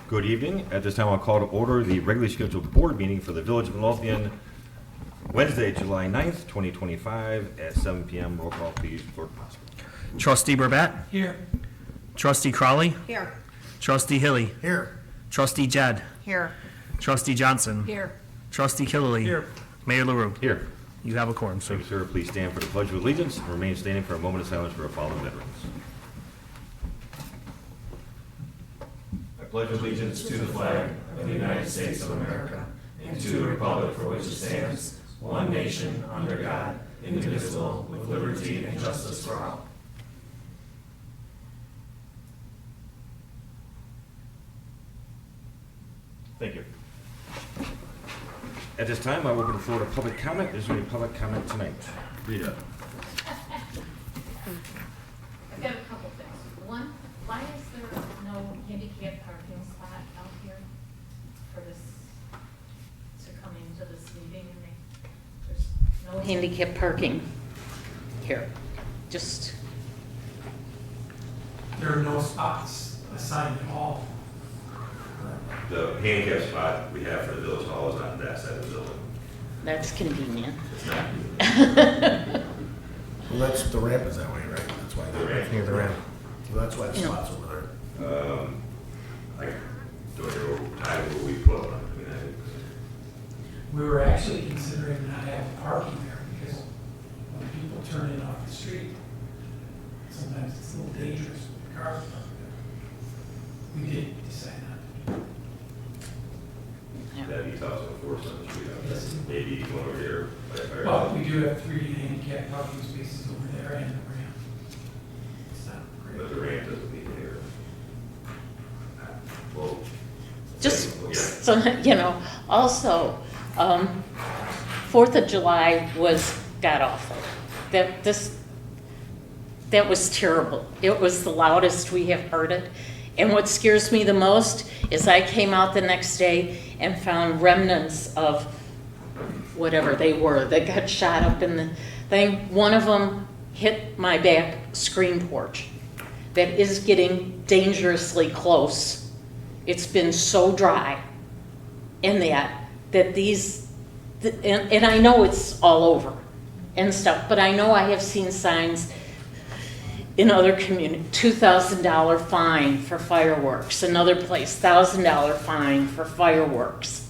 Good evening. At this time, I'll call to order the regularly scheduled board meeting for the Village of Midlothian, Wednesday, July 9th, 2025 at 7 p.m. Roll call, please, Clerk Possible. Trustee Burbett? Here. Trustee Crawley? Here. Trustee Hilly? Here. Trustee Jed? Here. Trustee Johnson? Here. Trustee Killily? Here. Mayor LaRue? Here. You have a quorum, sir. Thank you, sir. Please stand for the Pledge of Allegiance and remain standing for a moment of silence for our fallen veterans. I pledge allegiance to the flag of the United States of America and to the republic for which it stands, one nation, under God, indivisible, with liberty and justice for all. Thank you. At this time, I will open the floor to public comment. Is there any public comment tonight? Rita. I've got a couple things. One, why is there no handicap parking spot out here for this, to come into this meeting? And there's no handicap parking here, just, There are no spots assigned at all. The handicap spot we have for the village hall is on that side of the building. that's convenient. It's not. Well, that's, the ramp is that way, right? That's why. The ramp. Near the ramp. Well, that's why the Yeah. spot's over there. Like, do I know time will we put on? I mean, We were actually considering not having parking there because when people turn in off the street, sometimes it's a little dangerous with cars parked there. We did decide not to do That'd be tough to enforce on the street out there. Yes. Maybe one over here. it. But we do have 3 handicap parking spaces over there and the ramp. It's not But great. the ramp doesn't need here. Well. Just, yeah. so, you know, also, 4th of July was god-awful. That was terrible. It was the loudest we have heard it. And what scares me the most is I came out the next day and found remnants of whatever they were that got shot up in the thing. One of them hit my back screen porch. That is getting dangerously close. It's been so dry in that these, and I know it's all over and stuff, but I know I have seen signs in other communities, $2,000 fine for fireworks. Another place, $1,000 fine for fireworks.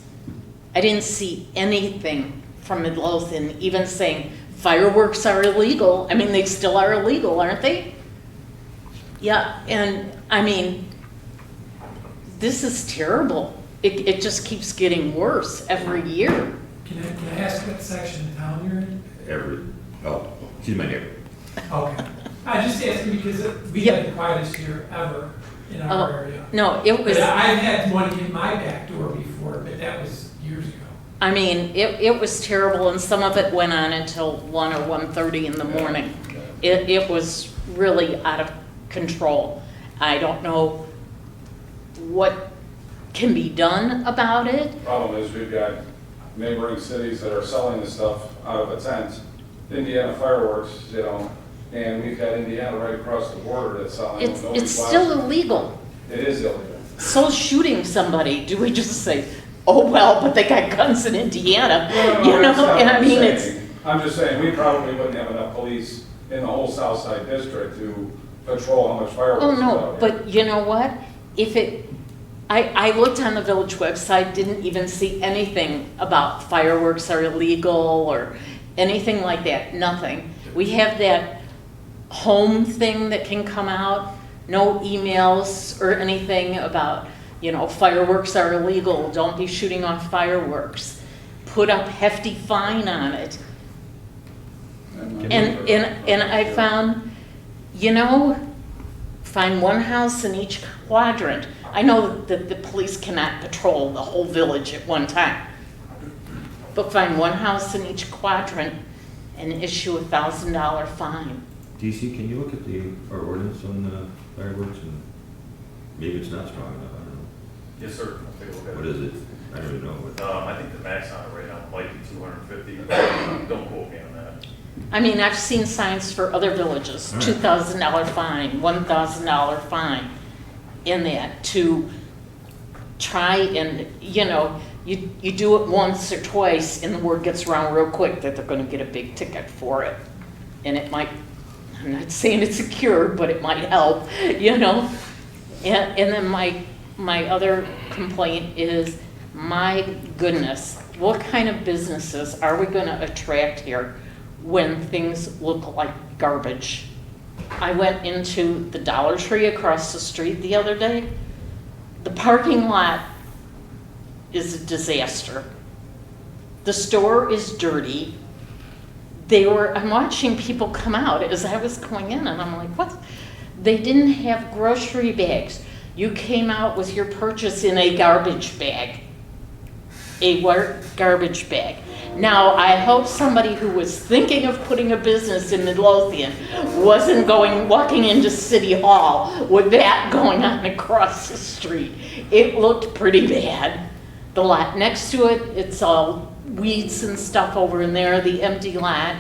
I didn't see anything from Midlothian even saying fireworks are illegal. I mean, they still are illegal, aren't they? Yeah, and I mean, this is terrible. It just keeps getting worse every year. Can I ask what section of town you're in? She's my neighbor. Okay. I just asking because we had the quietest year ever in our area. No, it was, But I've had one hit my back door before, but that was years ago. I mean, it was terrible, and some of it went on until 1 or 1:30 in the morning. It was really out of control. I don't know what can be done about it. Problem is, we've got neighboring cities that are selling this stuff out of a tent. Indiana fireworks, you know, and we've got Indiana right across the border that's selling. It's still illegal. It is illegal. So shooting somebody, do we just say, oh, well, but they got guns in Indiana? You know, that's not and I what mean, I'm it's, saying. I'm just saying, we probably wouldn't have enough police in the whole south side district to patrol how much fireworks oh, is no, out here. but you know what? If it, I looked on the village website, didn't even see anything about fireworks are illegal or anything like that, nothing. We have that home thing that can come out, no emails or anything about, you know, fireworks are illegal, don't be shooting off fireworks. Put up hefty fine on it. And I found, you know, find one house in each quadrant. I know that the police cannot patrol the whole village at one time, but find one house in each quadrant and issue a $1,000 fine. DC, can you look at our ordinance on fireworks? And maybe it's not strong enough, I don't know. Yes, sir. I'll take a look at What it. is it? I don't even know. What I think the max on it right now might be 250. Don't quote me on that. I mean, I've seen signs for other villages, All right. $2,000 fine, $1,000 fine. in that to try and, you do it once or twice and the word gets around real quick that they're gonna get a big ticket for it. And it might, I'm not saying it's a cure, but it might help, And then my other complaint is, my goodness, what kind of businesses are we gonna attract here when things look like garbage? I went into the Dollar Tree across the street the other day. The parking lot is a disaster. The store is dirty. I'm watching people come out as I was going in, and I'm like, what? They didn't have grocery bags. You came out with your purchase in a garbage bag. A garbage bag. Now, I hope somebody who was thinking of putting a business in Midlothian wasn't walking into City Hall with that going on across the street. It looked pretty bad. The lot next to it, it's all weeds and stuff over in there, the empty lot.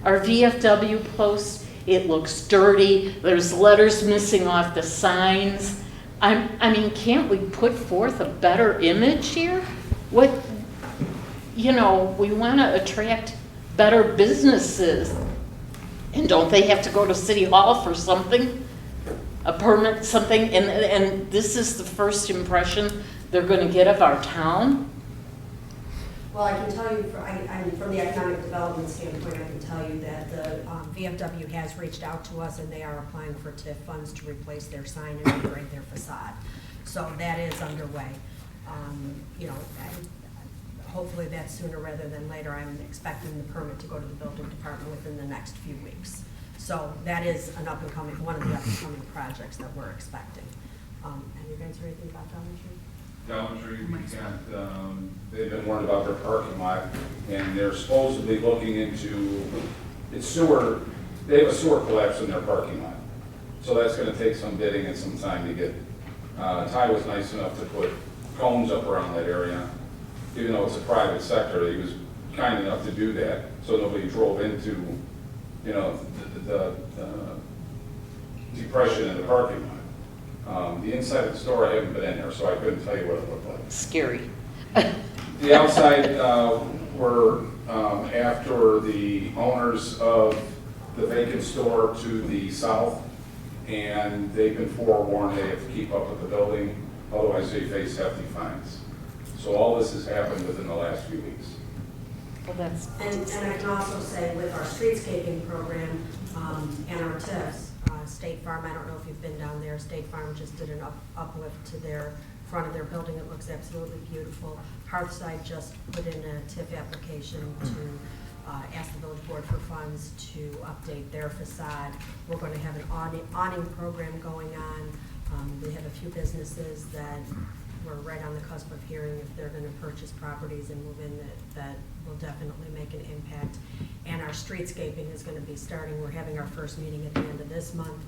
Our VFW post, it looks dirty. There's letters missing off the signs. I mean, can't we put forth a better image here? We want to attract better businesses. And don't they have to go to City Hall for something? A permit, something? And this is the first impression they're going to get of our town? Well, I can tell you, from the economic development standpoint, I can tell you that the VFW has reached out to us and they are applying for TIF funds to replace their sign and upgrade their facade. So that is underway. Hopefully that's sooner rather than later. I'm expecting the permit to go to the building department within the next few weeks. So that is one of the up-and-coming projects that we're expecting. Have you guys heard anything about Dollar Tree? Dollar Tree, they've been warned about their parking lot, and they're supposedly looking into, they have a sewer collapse in their parking lot. So that's gonna take some bidding and some time to get. Ty was nice enough to put cones up around that area. Even though it's a private sector, he was kind enough to do that, so nobody drove into, the depression in the parking lot. The inside of the store, I haven't been in there, so I couldn't tell you what it looked like. Scary. The outside, we're after the owners of the vacant store to the south, and they've been forewarned they have to keep up with the building, otherwise they face hefty fines. So all this has happened within the last few weeks. Well, that's. And I can also say with our streetscaping program and our TIFs, State Farm, I don't know if you've been down there, State Farm just did an uplift to their front of their building. It looks absolutely beautiful. Hearthside just put in a TIF application to ask the village board for funds to update their facade. We're going to have an awning program going on. We have a few businesses that we're right on the cusp of hearing if they're going to purchase properties and move in that will definitely make an impact. And our streetscaping is going to be starting. We're having our first meeting at the end of this month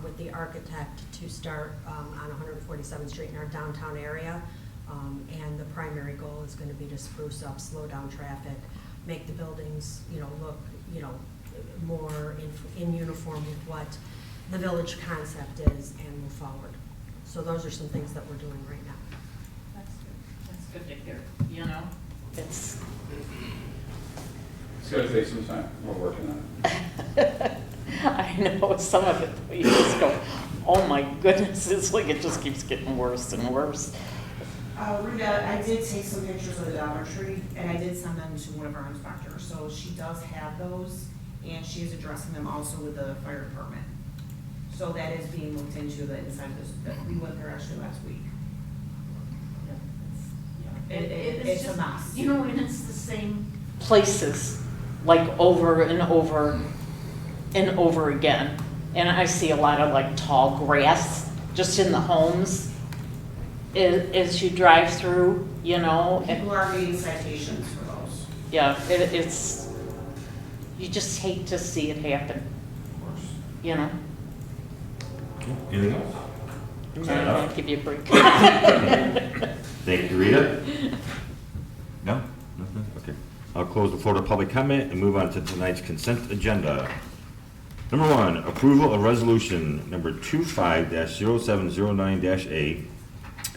with the architect to start on 147th Street in our downtown area. And the primary goal is going to be to spruce up, slow down traffic, make the buildings, look, more in uniform with what the village concept is and move forward. So those are some things that we're doing right now. That's good to hear, It's gonna take some time, we're working on it. I know some of it, you just go, oh my goodness, it's like it just keeps getting worse and worse. Rita, I did take some pictures of the Dollar Tree, and I did send them to one of our inspectors, so she does have those, and she is addressing them also with the fire department. So that is being looked into, the inside of this, we went there actually last week. It's a mess. And it's the same places, like over and over and over again. And I see a lot of like tall grass just in the homes as you drive through, And People are getting citations for those. yeah, it's, you just hate to see it happen, Anything else? I'll give you a break. Thank you, Rita. No? Nothing? Okay. I'll close the floor to public comment and move on to tonight's consent agenda. Number 1, approval of resolution number 25-0709-A,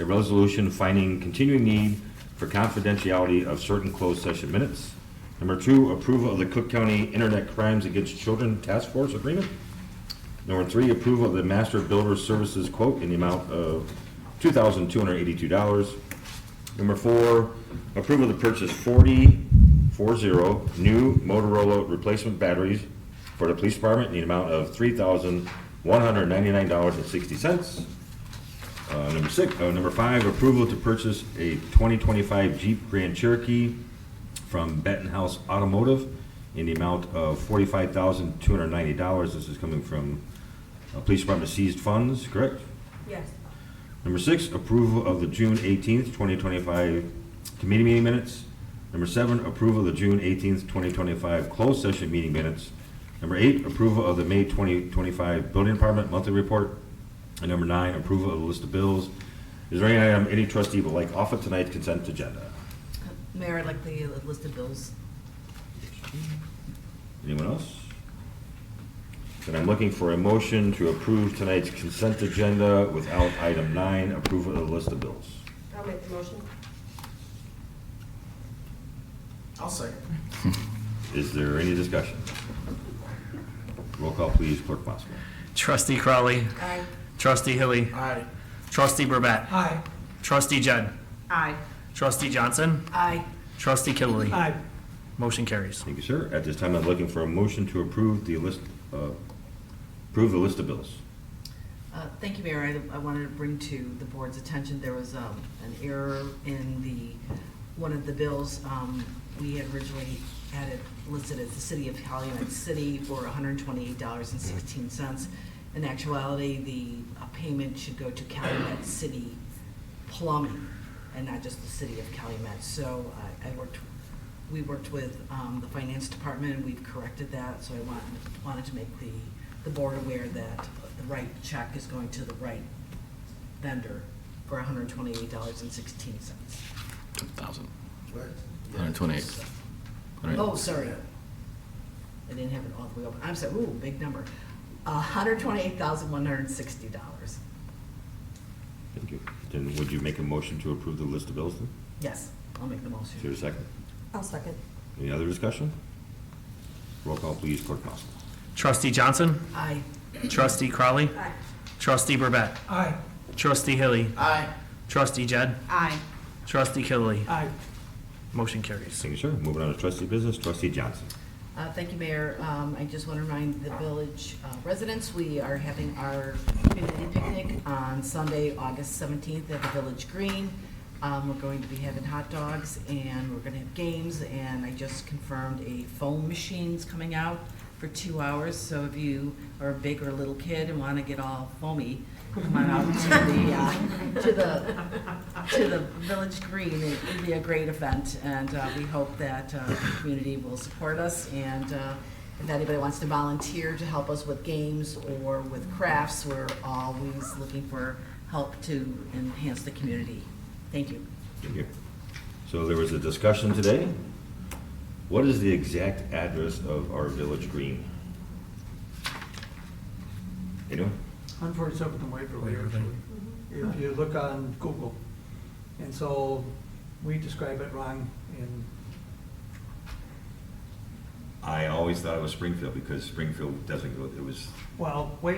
a resolution finding continuing need for confidentiality of certain closed session minutes. Number 2, approval of the Cook County Internet Crimes Against Children Task Force Agreement. Number 3, approval of the Master Builder Services quote in the amount of $2,282. Number 4, approval to purchase 40 new Motorola replacement batteries for the police department in the amount of $3,199.60. Number 5, approval to purchase a 2025 Jeep Grand Cherokee from Benton House Automotive in the amount of $45,290. This is coming from police department seized funds, correct? Yes. Number 6, approval of the June 18th, 2025 committee meeting minutes. Number 7, approval of the June 18th, 2025 closed session meeting minutes. Number 8, approval of the May 2025 building department monthly report. And number 9, approval of the list of bills. Is there any item any trustee would like off of tonight's consent agenda? Mayor, I'd like the list of bills. Anyone else? Then I'm looking for a motion to approve tonight's consent agenda without item 9, approval of the list of bills. I'll make the motion. I'll second. Is there any discussion? Roll call, please, Clerk Moskowitz. Trustee Crawley. Aye. Trustee Hilly. Aye. Trustee Burbett. Aye. Trustee Judd. Aye. Trustee Johnson. Aye. Trustee Killily. Aye. Motion carries. Thank you, sir. At this time, I'm looking for a motion to approve the list of bills. Thank you, Mayor. I wanted to bring to the board's attention, there was an error in one of the bills. We had originally had it listed as the City of Calumet City for $128.16. In actuality, the payment should go to Calumet City Plumbing and not just the City of Calumet. So we worked with the finance department, and we've corrected that. So I wanted to make the board aware that the right check is going to the right vendor for $128.16. 2,000. What? 128. Oh, sorry. I didn't have it all the way open. I'm sorry, ooh, big number. $128,160. Thank you. Then would you make a motion to approve the list of bills then? Yes, I'll make the Is there motion. a second? I'll second. Any other discussion? Roll call, please, Clerk Moskowitz. Trustee Johnson. Aye. Trustee Crawley. Aye. Trustee Burbett. Aye. Trustee Hilly. Aye. Trustee Judd. Aye. Trustee Killily. Aye. Motion carries. Thank you, sir. Moving on to trustee business, Trustee Johnson. Thank you, Mayor. I just want to remind the village residents, we are having our community picnic on Sunday, August 17th at the Village Green. We're going to be having hot dogs, and we're going to have games, and I just confirmed a foam machine's coming out for 2 hours. So if you are a big or little kid and want to get all foamy, come on out to the Village Green. It will be a great event, and we hope that the community will support us. And if anybody wants to volunteer to help us with games or with crafts, we're always looking for help to enhance the community. Thank you. Thank you. So there was a discussion today. What is the exact address of our Village Green? Anyone? 147th and Waverly, actually, if you look on Google. And so we describe it wrong in, I always thought it was Springfield because Springfield doesn't go, it was, well, we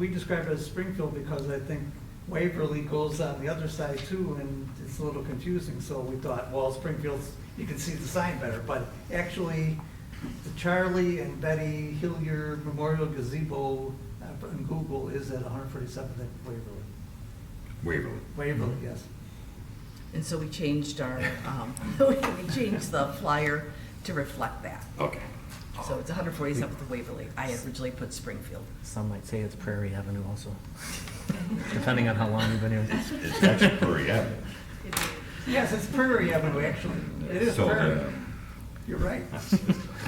describe it as Springfield because I think Waverly goes on the other side too, and it's a little confusing. So we thought, well, Springfield's, you can see the sign better. But actually, the Charlie and Betty Hillier Memorial Gazebo in Google is at 147th and Waverly. Waverly. Waverly, yes. And so we changed our, we changed the flyer to reflect that. Okay. So it's 147th and Waverly. I had originally put Springfield. Some might say it's Prairie Avenue also, depending on how long you've been here. It's actually Prairie Avenue. Yes, it's Prairie Avenue, actually. It is So, Prairie. You're right.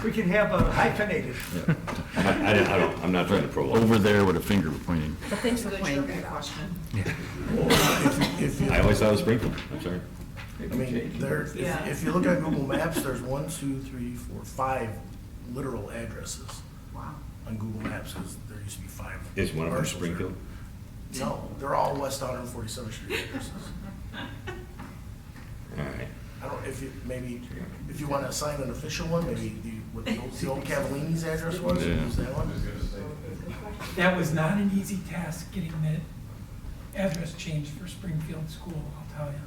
We can have a hyphenated. I'm not trying to prolong. Over there with a finger pointing. But thanks for Good pointing trivia that out. question. I always thought it was Springfield. I'm sorry. I mean, Yeah. if you look at Google Maps, there's 5 literal addresses. Wow. I on Google Maps, because there used to be 5. Is one of them parcels there. Springfield? No, they're all West 147th Street addresses. All right. I don't, if you, maybe, if you want to assign an official one, maybe what the old Cavallini's address was, Yeah. use that one. That was not an easy task, getting that address changed for Springfield School, I'll tell you.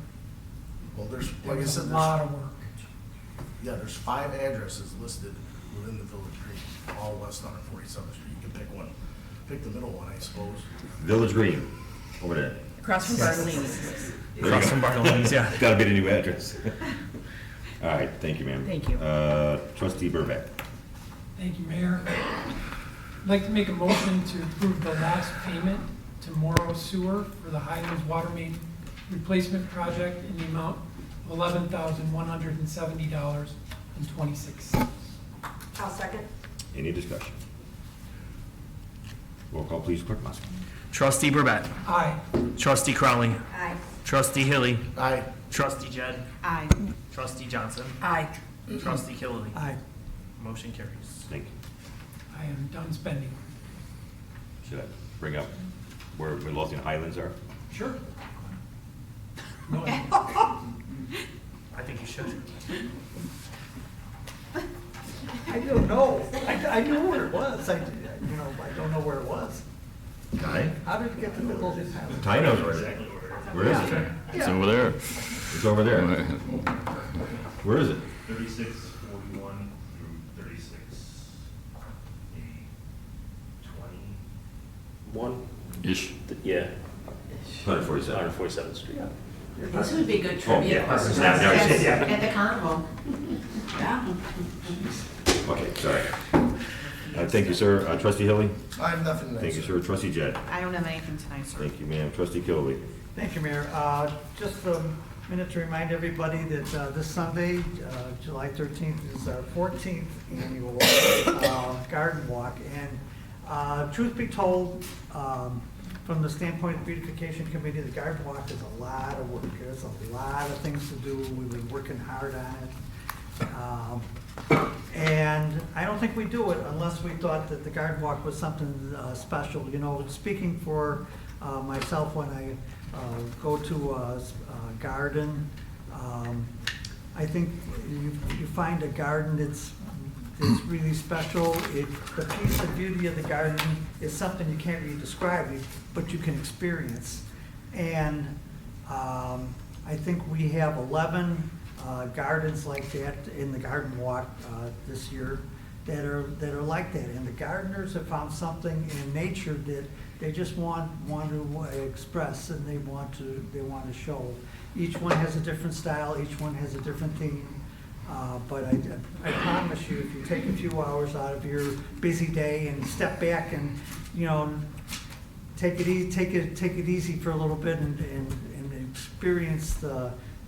Well, there's, It like I was said, a lot there's, of work. yeah, there's 5 addresses listed within the Village Green, all West 147th Street. You can pick one, pick the middle one, I suppose. Village Green, over there. Across from Bartolini's. Across from Bartolini's, yeah. Gotta be the new address. All right, thank you, ma'am. Thank you. Trustee Burback. Thank you, Mayor. I'd like to make a motion to approve the last payment to Morrow Sewer for the Highlands Water Main Replacement Project in the amount of $11,170.26. I'll second. Any discussion? Roll call, please, Clerk Musk. Trustee Burbett. Aye. Trustee Crowley. Aye. Trustee Hilly. Aye. Trustee Jed. Aye. Trustee Johnson. Aye. Trustee Killily. Aye. Motion carries. Thank you. I am done spending. Should I bring up where Midlothian Highlands are? Sure. No, I think you should. I don't know. I knew where it was. I don't know where it was. Ty? How did it get to Midlothian Highlands? Ty knows where it is. Where is it? It's over there. It's over there. Where is it? 3641 through 36, maybe 20. Ish. Yeah, 147. 147th Street. This would be good Oh, trivia yeah. questions. Yeah. At the carnival. Yeah. Okay, sorry. Thank you, sir. Trustee Hilly? I have nothing next. Thank you, sir. Trustee Jed? I don't have anything tonight, sir. Thank you, ma'am. Trustee Killily? Thank you, Mayor. Just a minute to remind everybody that this Sunday, July 13th, is our 14th annual garden walk. And truth be told, from the standpoint of the beautification committee, the garden walk is a lot of work. There's a lot of things to do. We've been working hard on it. And I don't think we do it unless we thought that the garden walk was something special. You know, speaking for myself, when I go to a garden, I think you find a garden that's really special. The piece of beauty of the garden is something you can't really describe, but you can experience. And I think we have 11 gardens like that in the garden walk this year that are like that. And the gardeners have found something in nature that they just want to express, and they want to show. Each one has a different style. Each one has a different theme. But I promise you, if you take a few hours out of your busy day and step back and, you know, take it easy for a little bit and experience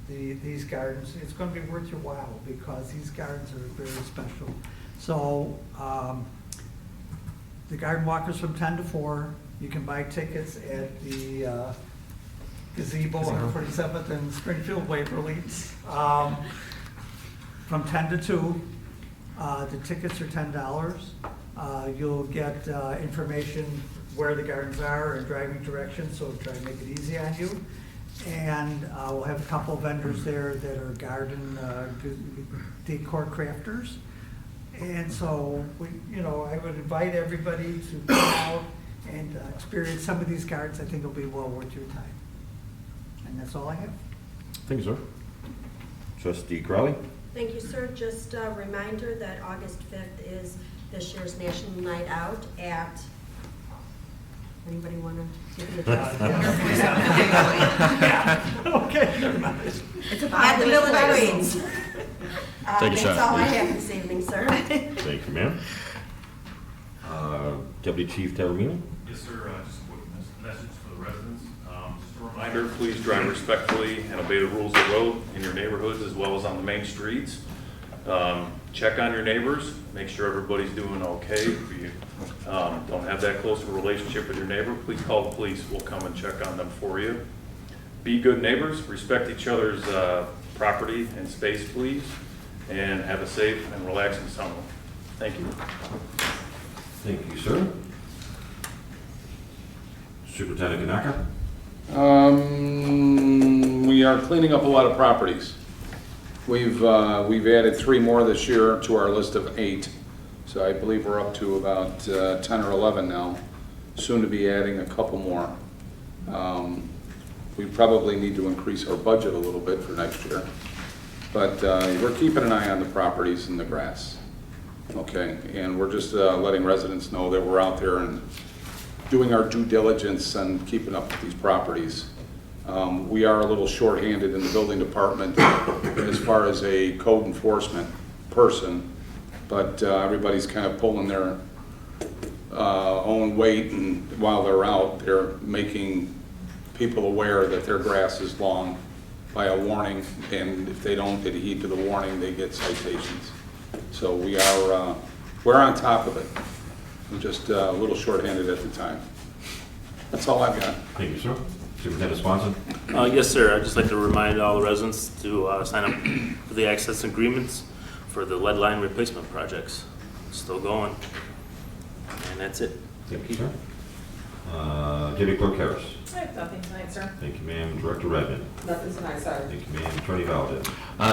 these gardens, it's going to be worth your while, because these gardens are very special. So the garden walk is from 10 to 4. You can buy tickets at the gazebo on 47th and Springfield Waverly. From 10 to 2. The tickets are $10. You'll get information where the gardens are and driving directions, so try to make it easy on you. And we'll have a couple of vendors there that are garden decor crafters. And so, I would invite everybody to come out and experience some of these gardens. I think it'll be well worth your time. And that's all I have. Thank you, sir. Trustee Crowley? Thank you, sir. Just a reminder that August 5th is this year's National Night Out at, anybody want to give the address? Okay, never mind. It's At the Village Greens. Take a shot, That's all I please. have this evening, sir. Thank you, ma'am. Deputy Chief Taormino? Yes, sir, just a quick message for the residents. Just a reminder, please drive respectfully and obey the rules of the road in your neighborhoods as well as on the main streets. Check on your neighbors, make sure everybody's doing okay. If you don't have that close of a relationship with your neighbor, please call the police, we'll come and check on them for you. Be good neighbors, respect each other's property and space, please, and have a safe and relaxing summer. Thank you. Thank you, sir. Superintendent Kanaka? We are cleaning up a lot of properties. We've added 3 more this year to our list of 8. So I believe we're up to about 10 or 11 now. Soon to be adding a couple more. We probably need to increase our budget a little bit for next year. But we're keeping an eye on the properties and the grass. Okay, and we're just letting residents know that we're out there and doing our due diligence and keeping up with these properties. We are a little short-handed in the building department as far as a code enforcement person, but everybody's kind of pulling their own weight, and while they're out, they're making people aware that their grass is long by a warning, and if they don't adhere to the warning, they get citations. So we're on top of it. I'm just a little short-handed at the time. That's all I've got. Thank you, sir. Superintendent Swanson? Yes, sir. I'd just like to remind all the residents to sign up for the access agreements for the lead line replacement projects. It's still going. And that's it. Thank you, sir. Deputy Clerk Harris? I have nothing tonight, sir. Thank you, ma'am. Director Redmond? Nothing tonight, sorry. Thank you, ma'am. Attorney Valdez?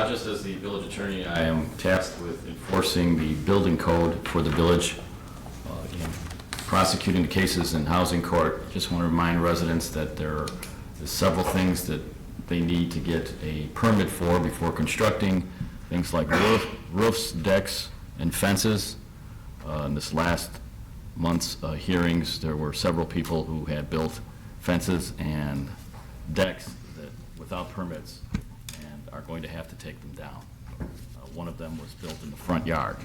Just as the village attorney, I am tasked with enforcing the building code for the village, and prosecuting the cases in housing court. Just want to remind residents that there are several things that they need to get a permit for before constructing, things like roofs, decks, and fences. In this last month's hearings, there were several people who had built fences and decks that, without permits, and are going to have to take them down. One of them was built in the front yard.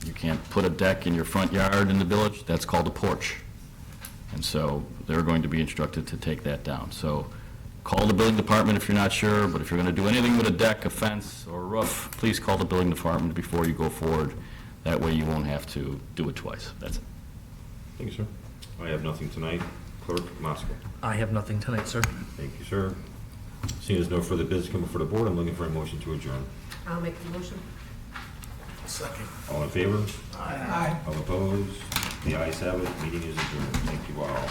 You can't put a deck in your front yard in the village. That's called a porch. And so they're going to be instructed to take that down. So call the building department if you're not sure, but if you're going to do anything with a deck, a fence, or a roof, please call the building department before you go forward. That way you won't have to do it twice. That's it. Thank you, sir. I have nothing tonight. Clerk Moskowitz? I have nothing tonight, sir. Thank you, sir. Seeing as no further business coming before the board, I'm looking for a motion to adjourn. I'll make the motion. Second. All in favor? Aye. All opposed? The ayes have it. Meeting is adjourned. Thank you all.